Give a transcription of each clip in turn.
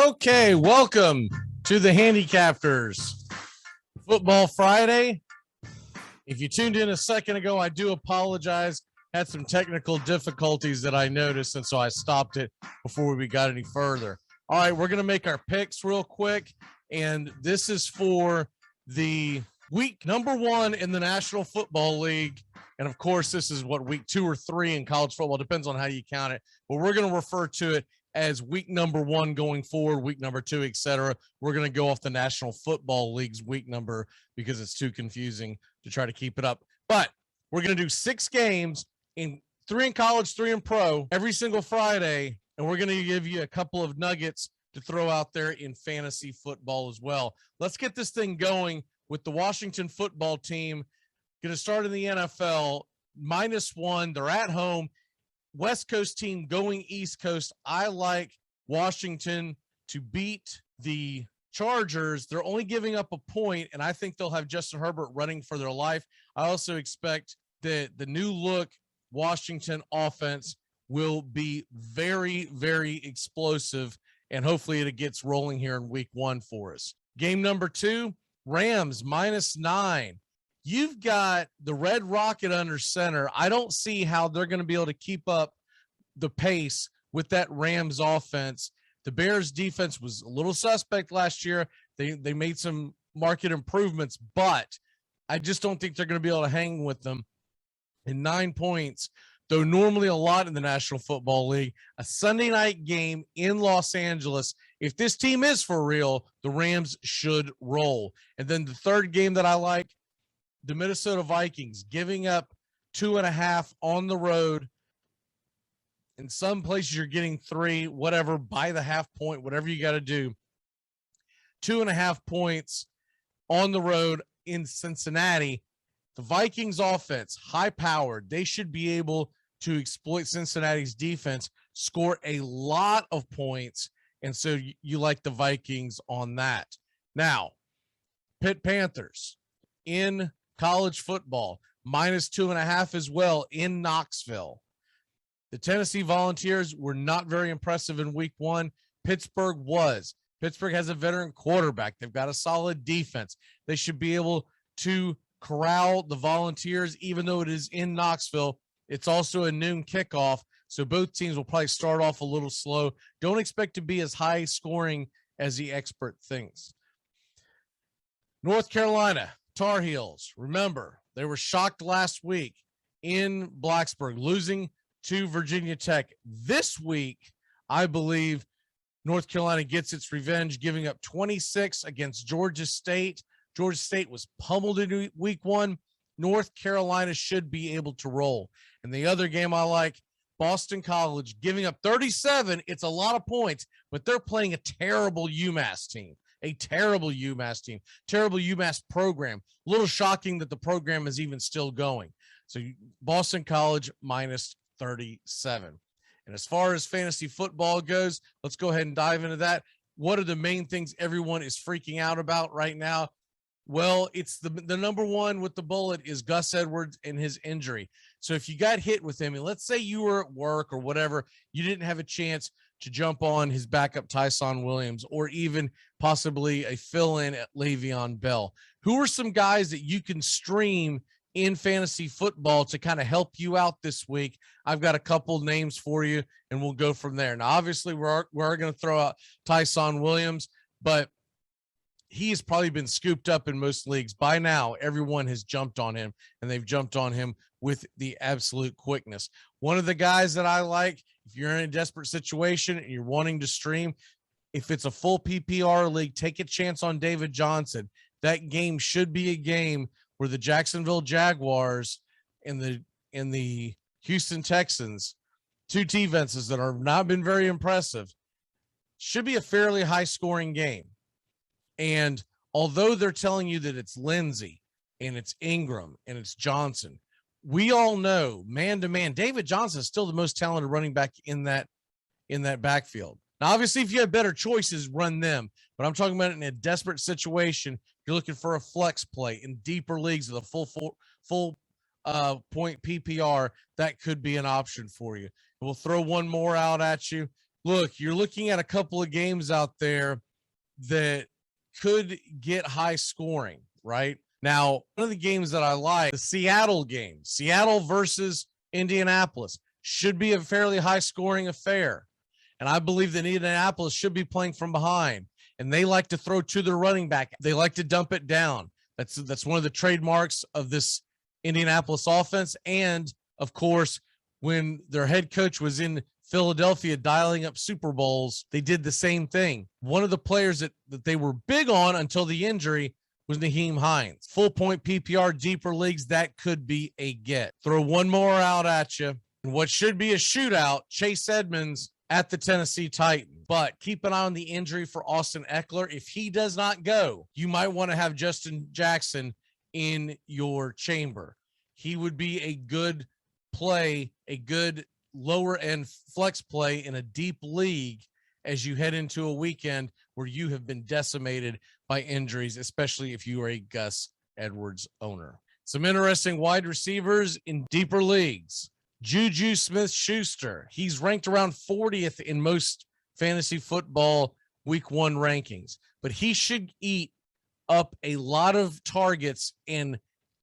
Okay, welcome to the Handicappers Football Friday. If you tuned in a second ago, I do apologize. Had some technical difficulties that I noticed, and so I stopped it before we got any further. All right, we're going to make our picks real quick, and this is for the week number 1 in the National Football League. And of course, this is what, week 2 or 3 in college football, depends on how you count it. But we're going to refer to it as week number 1 going forward, week number 2, etc. We're going to go off the National Football League's week number because it's too confusing to try to keep it up. But we're going to do 6 games, 3 in college, 3 in pro, every single Friday. And we're going to give you a couple of nuggets to throw out there in fantasy football as well. Let's get this thing going with the Washington football team. Going to start in the NFL, -1. They're at home. West Coast team going East Coast. I like Washington to beat the Chargers. They're only giving up a point, and I think they'll have Justin Herbert running for their life. I also expect that the new look Washington offense will be very, very explosive, and hopefully it gets rolling here in week 1 for us. Game number 2, Rams -9. You've got the Red Rocket under center. I don't see how they're going to be able to keep up the pace with that Rams offense. The Bears defense was a little suspect last year. They made some market improvements, but I just don't think they're going to be able to hang with them. And 9 points, though normally a lot in the National Football League, a Sunday night game in Los Angeles. If this team is for real, the Rams should roll. And then the third game that I like, the Minnesota Vikings giving up 2.5 on the road. In some places you're getting 3, whatever, by the half point, whatever you got to do. 2.5 points on the road in Cincinnati. The Vikings offense, high powered. They should be able to exploit Cincinnati's defense, score a lot of points. And so you like the Vikings on that. Now, Pitt Panthers in college football, -2.5 as well in Knoxville. The Tennessee Volunteers were not very impressive in week 1. Pittsburgh was. Pittsburgh has a veteran quarterback. They've got a solid defense. They should be able to corral the Volunteers, even though it is in Knoxville. It's also a noon kickoff, so both teams will probably start off a little slow. Don't expect to be as high scoring as the expert thinks. North Carolina Tar Heels, remember, they were shocked last week in Blacksburg, losing to Virginia Tech. This week, I believe North Carolina gets its revenge, giving up 26 against Georgia State. Georgia State was pummeled in week 1. North Carolina should be able to roll. And the other game I like, Boston College giving up 37. It's a lot of points, but they're playing a terrible UMass team. A terrible UMass team, terrible UMass program. A little shocking that the program is even still going. So Boston College -37. And as far as fantasy football goes, let's go ahead and dive into that. What are the main things everyone is freaking out about right now? Well, it's the number 1 with the bullet is Gus Edwards and his injury. So if you got hit with him, and let's say you were at work or whatever, you didn't have a chance to jump on his backup Tyson Williams or even possibly a fill-in at Le'Veon Bell. Who are some guys that you can stream in fantasy football to kind of help you out this week? I've got a couple names for you, and we'll go from there. Now, obviously, we're going to throw out Tyson Williams, but he has probably been scooped up in most leagues. By now, everyone has jumped on him, and they've jumped on him with the absolute quickness. One of the guys that I like, if you're in a desperate situation and you're wanting to stream, if it's a full PPR league, take a chance on David Johnson. That game should be a game where the Jacksonville Jaguars and the Houston Texans, 2 defenses that have not been very impressive, should be a fairly high-scoring game. And although they're telling you that it's Lindsey and it's Ingram and it's Johnson, we all know man-to-man, David Johnson is still the most talented running back in that backfield. Now, obviously, if you have better choices, run them. But I'm talking about it in a desperate situation. You're looking for a flex play in deeper leagues with a full point PPR. That could be an option for you. We'll throw one more out at you. look, you're looking at a couple of games out there that could get high scoring, right? Now, one of the games that I like, the Seattle game, Seattle versus Indianapolis, should be a fairly high scoring affair. And I believe that Indianapolis should be playing from behind. And they like to throw to their running back. They like to dump it down. That's one of the trademarks of this Indianapolis offense. And of course, when their head coach was in Philadelphia dialing up Super Bowls, they did the same thing. One of the players that they were big on until the injury was Naheem Hines. Full point PPR, deeper leagues, that could be a get. Throw one more out at you. And what should be a shootout, Chase Edmonds at the Tennessee Titans. But keep an eye on the injury for Austin Eckler. If he does not go, you might want to have Justin Jackson in your chamber. He would be a good play, a good lower end flex play in a deep league as you head into a weekend where you have been decimated by injuries, especially if you are a Gus Edwards owner. Some interesting wide receivers in deeper leagues. Juju Smith-Schuster. He's ranked around 40th in most fantasy football week 1 rankings, but he should eat up a lot of targets and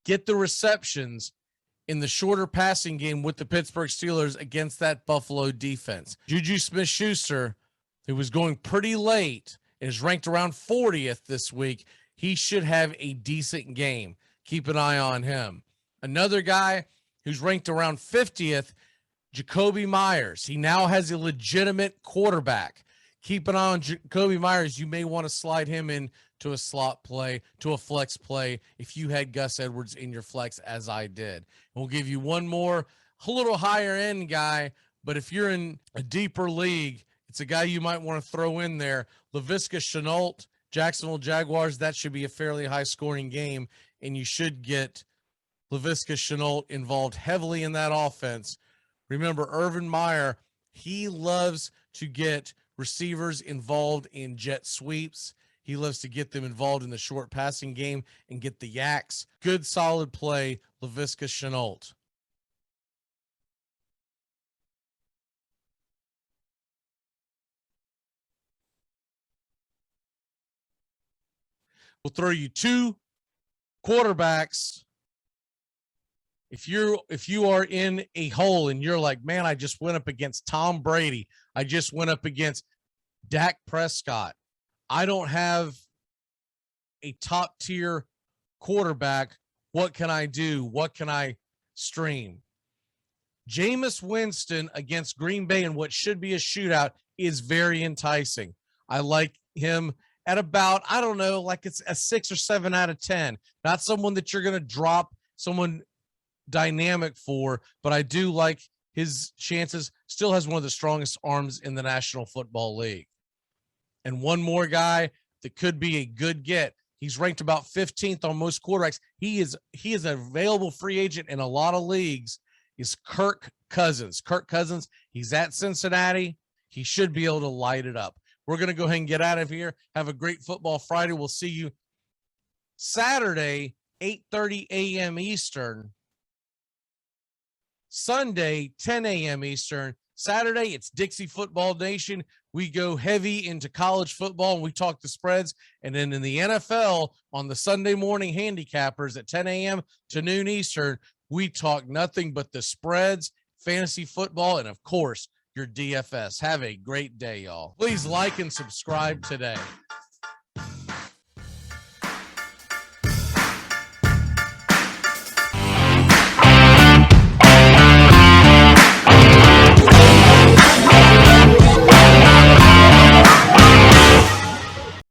get the receptions in the shorter passing game with the Pittsburgh Steelers against that Buffalo defense. Juju Smith-Schuster, who was going pretty late, is ranked around 40th this week. He should have a decent game. Keep an eye on him. Another guy who's ranked around 50th, Jacoby Myers. He now has a legitimate quarterback. Keep an eye on Jacoby Myers. You may want to slide him in to a slot play, to a flex play, if you had Gus Edwards in your flex, as I did. We'll give you one more, a little higher end guy, but if you're in a deeper league, it's a guy you might want to throw in there. Laviska Shenault, Jacksonville Jaguars. That should be a fairly high scoring game, and you should get Laviska Shenault involved heavily in that offense. Remember, Urban Meyer, he loves to get receivers involved in jet sweeps. He loves to get them involved in the short passing game and get the yaks. Good, solid play, Laviska Shenault. We'll throw you 2 quarterbacks. If you are in a hole and you're like, man, I just went up against Tom Brady, I just went up against Dak Prescott, I don't have a top tier quarterback, what can I do? What can I stream? Jameis Winston against Green Bay in what should be a shootout is very enticing. I like him at about, I don't know, like it's a 6 or 7 out of 10. Not someone that you're going to drop someone dynamic for, but I do like his chances. Still has one of the strongest arms in the National Football League. And one more guy that could be a good get. He's ranked about 15th on most quarterbacks. He is an available free agent in a lot of leagues. Is Kirk Cousins. Kirk Cousins, he's at Cincinnati. He should be able to light it up. We're going to go ahead and get out of here. Have a great Football Friday. We'll see you Saturday, 8:30 a.m. Eastern. Sunday, 10 a.m. Eastern. Saturday, it's Dixie Football Nation. We go heavy into college football and we talk the spreads. And then in the NFL on the Sunday morning Handicappers at 10 a.m. to noon Eastern, we talk nothing but the spreads, fantasy football, and of course, your DFS. Have a great day, y'all. Please like and subscribe today.